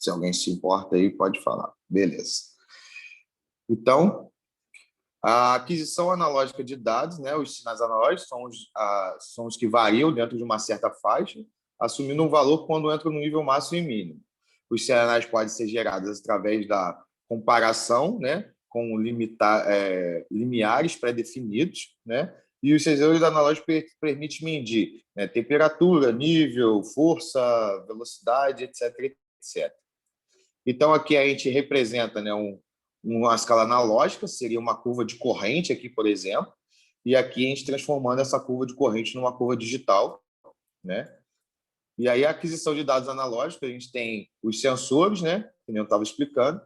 Se alguém se importa aí, pode falar. Beleza. Então, a aquisição analógica de dados, né, os sinais analógicos são os que variam dentro de uma certa faixa, assumindo um valor quando entra no nível máximo e mínimo. Os sinais podem ser gerados através da comparação, né, com limiares pré-definidos, né, e os sensores analógicos permitem medir, né, temperatura, nível, força, velocidade, etc, etc. Então, aqui a gente representa, né, uma escala analógica, seria uma curva de corrente aqui, por exemplo, e aqui a gente transformando essa curva de corrente numa curva digital, né? E aí a aquisição de dados analógicos, a gente tem os sensores, né, que eu estava explicando.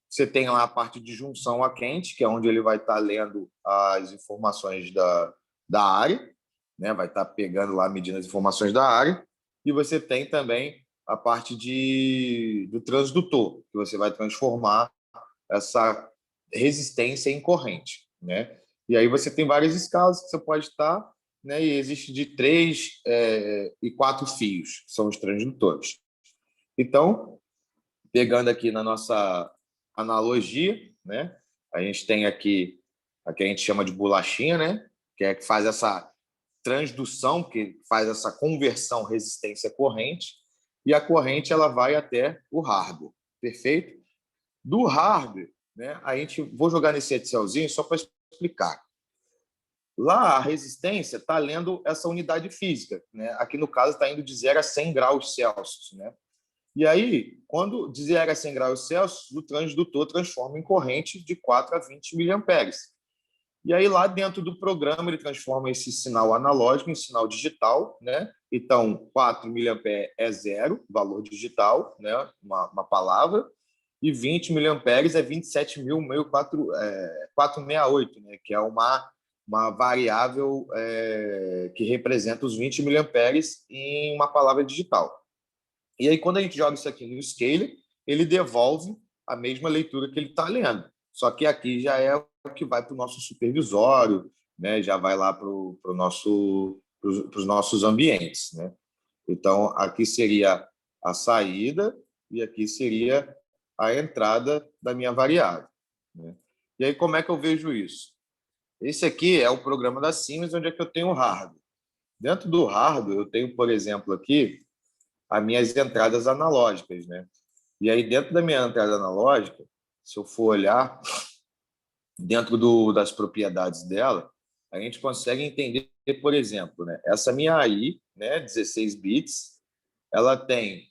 Você tem lá a parte de junção a quente, que é onde ele vai estar lendo as informações da área, né? Vai estar pegando lá, medindo as informações da área. E você tem também a parte do transdutor, que você vai transformar essa resistência em corrente, né? E aí você tem várias escalas que você pode estar, né? E existe de 3 e 4 fios, que são os transdutores. Então, pegando aqui na nossa analogia, né? A gente tem aqui a que a gente chama de bolachinha, né? Que é que faz essa transdução, que faz essa conversão resistência-corrente, e a corrente ela vai até o hardware, perfeito? Do hardware, né? Vou jogar nesse Excelzinho só para explicar. Lá a resistência está lendo essa unidade física, né? Aqui no caso está indo de 0 a 100 graus Celsius, né? E aí, quando de 0 a 100 graus Celsius, o transdutor transforma em corrente de 4 a 20 miliamperes. E aí, lá dentro do programa, ele transforma esse sinal analógico em sinal digital, né? Então, 4 miliamperes é 0, valor digital, né? Uma palavra, e 20 miliamperes é 27.468, né? Que é uma variável que representa os 20 miliamperes em uma palavra digital. E aí, quando a gente joga isso aqui no scaler, ele devolve a mesma leitura que ele está lendo. Só que aqui já é o que vai para o nosso supervisório, né? Já vai lá para os nossos ambientes, né? Então, aqui seria a saída e aqui seria a entrada da minha variável, né? E aí, como é que eu vejo isso? Esse aqui é o programa da Siemens, onde é que eu tenho o hardware. Dentro do hardware, eu tenho, por exemplo, aqui, as minhas entradas analógicas, né? E aí, dentro da minha entrada analógica, se eu for olhar dentro das propriedades dela, a gente consegue entender, por exemplo, né? Essa minha AI, né, 16 bits, ela tem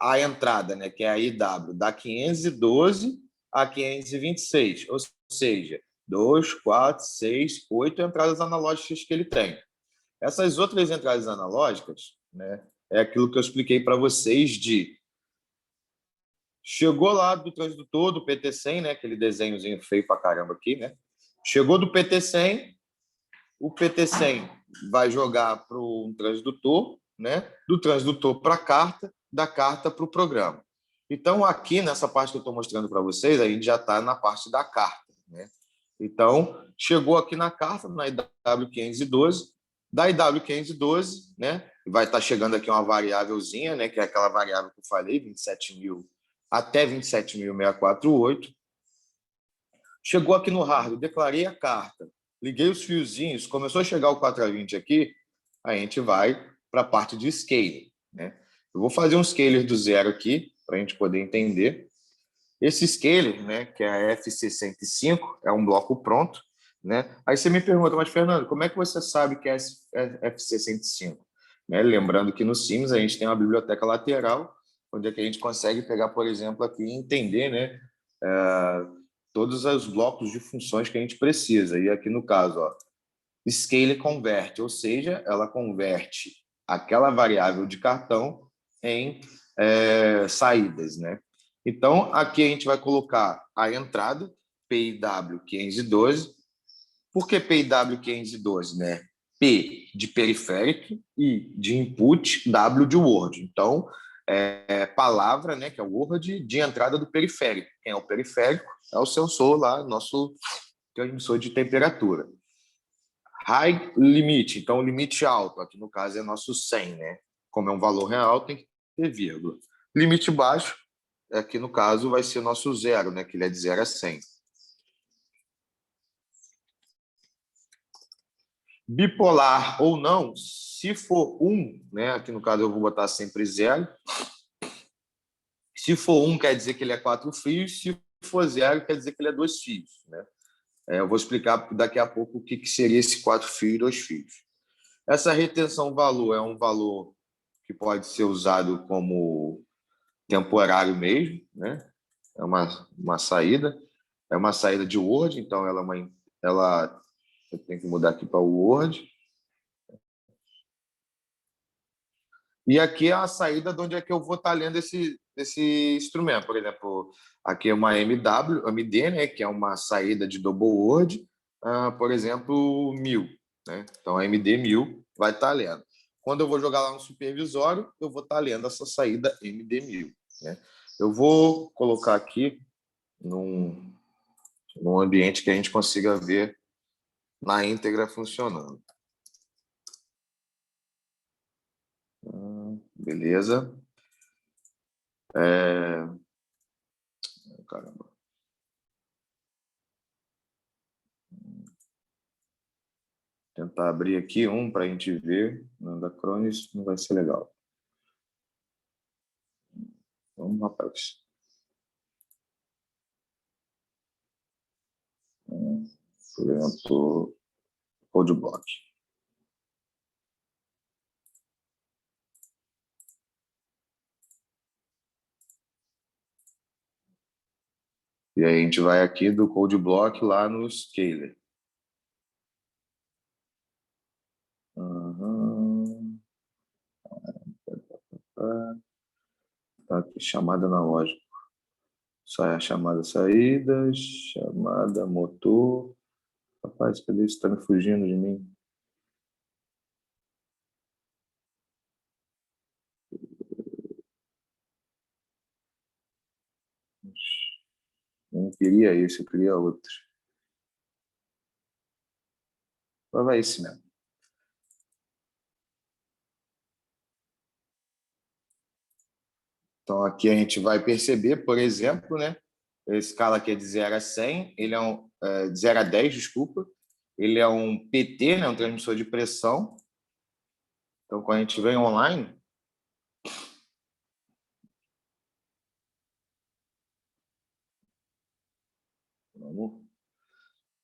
a entrada, né, que é a IW, da 512 a 526, ou seja, 2, 4, 6, 8 entradas analógicas que ele tem. Essas outras entradas analógicas, né, é aquilo que eu expliquei para vocês de chegou lá do transdutor do PT100, né, aquele desenhozinho feio para caramba aqui, né? Chegou do PT100, o PT100 vai jogar para um transdutor, né? Do transdutor para a carta, da carta para o programa. Então, aqui nessa parte que eu estou mostrando para vocês, a gente já está na parte da carta, né? Então, chegou aqui na carta, na IW512, da IW512, né? Vai estar chegando aqui uma variávelzinha, né? Que é aquela variável que eu falei, 27.000 até 27.648. Chegou aqui no hardware, declarei a carta, liguei os fiozinhos, começou a chegar o 4A20 aqui, a gente vai para a parte de scaling, né? Eu vou fazer um scaler do zero aqui, para a gente poder entender. Esse scaler, né, que é a FC105, é um bloco pronto, né? Aí você me pergunta, mas Fernando, como é que você sabe que é FC105? Né? Lembrando que no Sims a gente tem uma biblioteca lateral, onde é que a gente consegue pegar, por exemplo, aqui e entender, né, todos os blocos de funções que a gente precisa. E aqui no caso, ó, scaler converte, ou seja, ela converte aquela variável de cartão em saídas, né? Então, aqui a gente vai colocar a entrada, PIW512. Por que PIW512, né? P de periférico, I de input, W de word. Então, palavra, né, que é o word, de entrada do periférico. Quem é o periférico? É o sensor lá, nosso transmissor de temperatura. High limit, então limite alto, aqui no caso é nosso 100, né? Como é um valor real, tem que ter vírgula. Limite baixo, aqui no caso, vai ser o nosso zero, né? Que ele é de 0 a 100. Bipolar ou não, se for 1, né? Aqui no caso eu vou botar sempre 0. Se for 1, quer dizer que ele é 4 fios. Se for 0, quer dizer que ele é 2 fios, né? Eu vou explicar daqui a pouco o que seria esse 4 fios e 2 fios. Essa retenção valor é um valor que pode ser usado como temporário mesmo, né? É uma saída. É uma saída de Word, então eu tenho que mudar aqui para o Word. E aqui é a saída de onde é que eu vou estar lendo esse instrumento. Por exemplo, aqui é uma MD, né, que é uma saída de double word, por exemplo, 1000. Né? Então, a MD 1000 vai estar lendo. Quando eu vou jogar lá no supervisório, eu vou estar lendo essa saída MD 1000. Né? Eu vou colocar aqui num ambiente que a gente consiga ver na íntegra funcionando. Beleza. Caramba. Tentar abrir aqui um para a gente ver. No da Cronis não vai ser legal. Vamos, rapaz. Por exemplo, CodeBlock. E aí a gente vai aqui do CodeBlock lá no Scaler. Tá aqui, chamada analógica. Sai a chamada saídas, chamada motor. Rapaz, cadê isso? Tá me fugindo de mim. Não queria esse, eu queria outro. Mas vai esse mesmo. Então, aqui a gente vai perceber, por exemplo, né? Esse escala aqui é de 0 a 100, ele é de 0 a 10, desculpa. Ele é um PT, né? Um transmissor de pressão. Então, quando a gente vem online,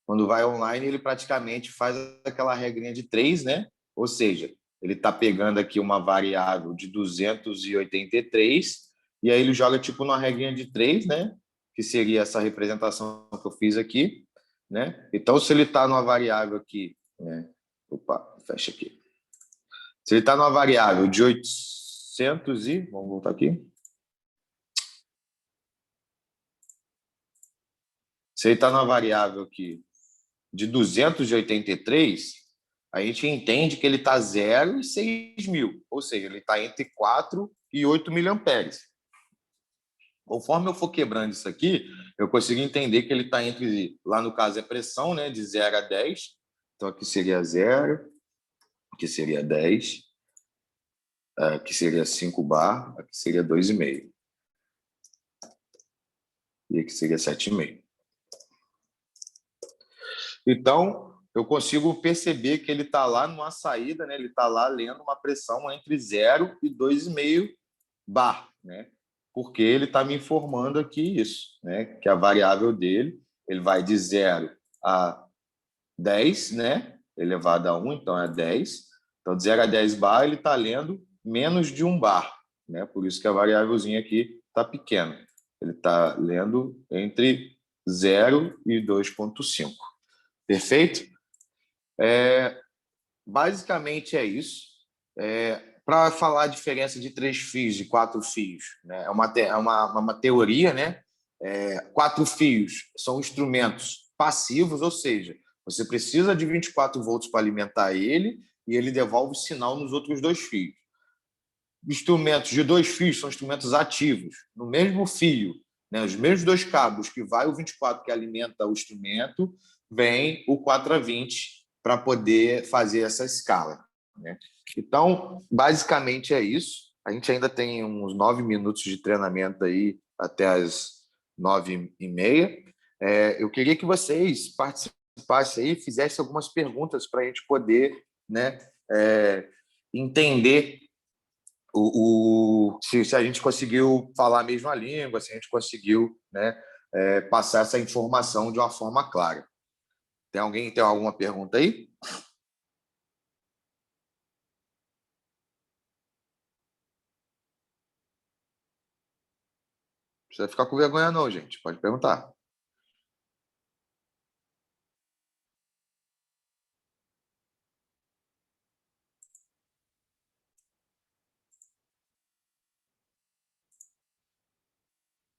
quando vai online, ele praticamente faz aquela regrinha de 3, né? Ou seja, ele está pegando aqui uma variável de 283, e aí ele joga tipo numa regrinha de 3, né? Que seria essa representação que eu fiz aqui, né? Então, se ele está numa variável aqui, né? Opa, fecha aqui. Se ele está numa variável de 800 e... Vamos voltar aqui. Se ele está numa variável aqui de 283, a gente entende que ele está 0 e 6.000, ou seja, ele está entre 4 e 8 miliamperes. Conforme eu for quebrando isso aqui, eu consigo entender que ele está entre, lá no caso é pressão, né, de 0 a 10, então aqui seria 0, aqui seria 10, aqui seria 5 bar, aqui seria 2,5. E aqui seria 7,5. Então, eu consigo perceber que ele está lá numa saída, né? Ele está lá lendo uma pressão entre 0 e 2,5 bar, né? Porque ele está me informando aqui isso, né? Que a variável dele, ele vai de 0 a 10, né? Elevado a 1, então é 10. Então, de 0 a 10 bar, ele está lendo menos de 1 bar, né? Por isso que a variávelzinha aqui está pequena. Ele está lendo entre 0 e 2,5. Perfeito? Basicamente é isso. Para falar a diferença de 3 fios e 4 fios, né? É uma teoria, né? 4 fios são instrumentos passivos, ou seja, você precisa de 24 volts para alimentar ele e ele devolve o sinal nos outros 2 fios. Instrumentos de 2 fios são instrumentos ativos. No mesmo fio, né? Os mesmos 2 cabos que vai o 24 que alimenta o instrumento, vem o 4 a 20 para poder fazer essa escala, né? Então, basicamente é isso. A gente ainda tem uns 9 minutos de treinamento aí até as 9h30. Eu queria que vocês participassem aí, fizessem algumas perguntas para a gente poder, né, entender se a gente conseguiu falar a mesma língua, se a gente conseguiu, né, passar essa informação de uma forma clara. Tem alguém que tem alguma pergunta aí? Não precisa ficar com vergonha não, gente. Pode perguntar.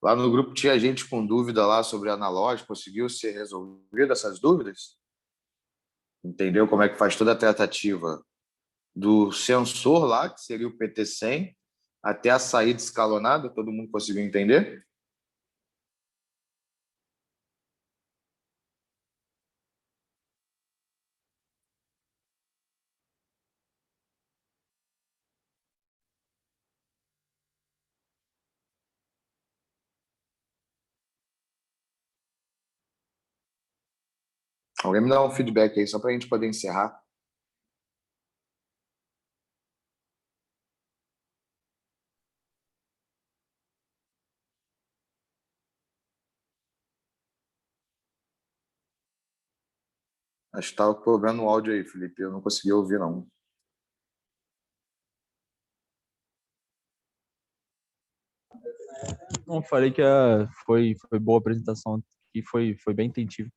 Lá no grupo tinha gente com dúvida lá sobre analógico, conseguiu ser resolvida essas dúvidas? Entendeu como é que faz toda a tratativa do sensor lá, que seria o PT100, até a saída escalonada? Todo mundo conseguiu entender? Alguém me dá um feedback aí, só para a gente poder encerrar. Acho que estava cobrando o áudio aí, Felipe. Eu não consegui ouvir, não. Não, falei que foi boa a apresentação e foi bem intensivo.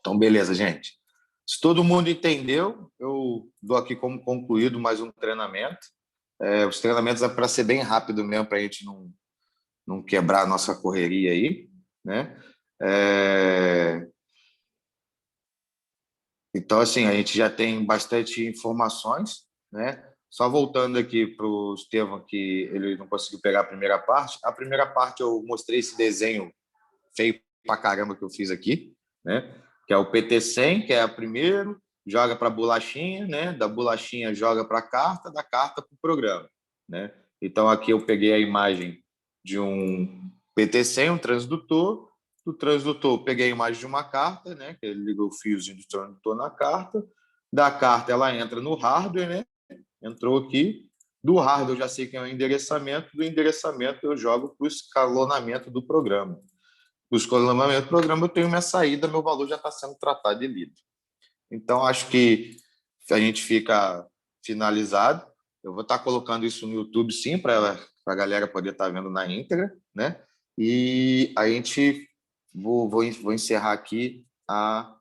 Então, beleza, gente. Se todo mundo entendeu, eu dou aqui como concluído mais um treinamento. Os treinamentos é para ser bem rápido mesmo, para a gente não quebrar a nossa correria aí, né? Então, assim, a gente já tem bastante informações, né? Só voltando aqui para o Estevam, que ele não conseguiu pegar a primeira parte. A primeira parte eu mostrei esse desenho feio pra caramba que eu fiz aqui, né? Que é o PT100, que é o primeiro, joga para a bolachinha, né? Da bolachinha joga para a carta, da carta para o programa, né? Então, aqui eu peguei a imagem de um PT100, um transdutor. Do transdutor, eu peguei a imagem de uma carta, né? Que ele liga o fiozinho do transdutor na carta. Da carta, ela entra no hardware, né? Entrou aqui. Do hardware, eu já sei que é o endereçamento. Do endereçamento, eu jogo para o escalonamento do programa. Do escalonamento do programa, eu tenho minha saída, meu valor já está sendo tratado e lido. Então, acho que a gente fica finalizado. Eu vou estar colocando isso no YouTube, sim, para a galera poder estar vendo na íntegra, né? E a gente vou encerrar aqui a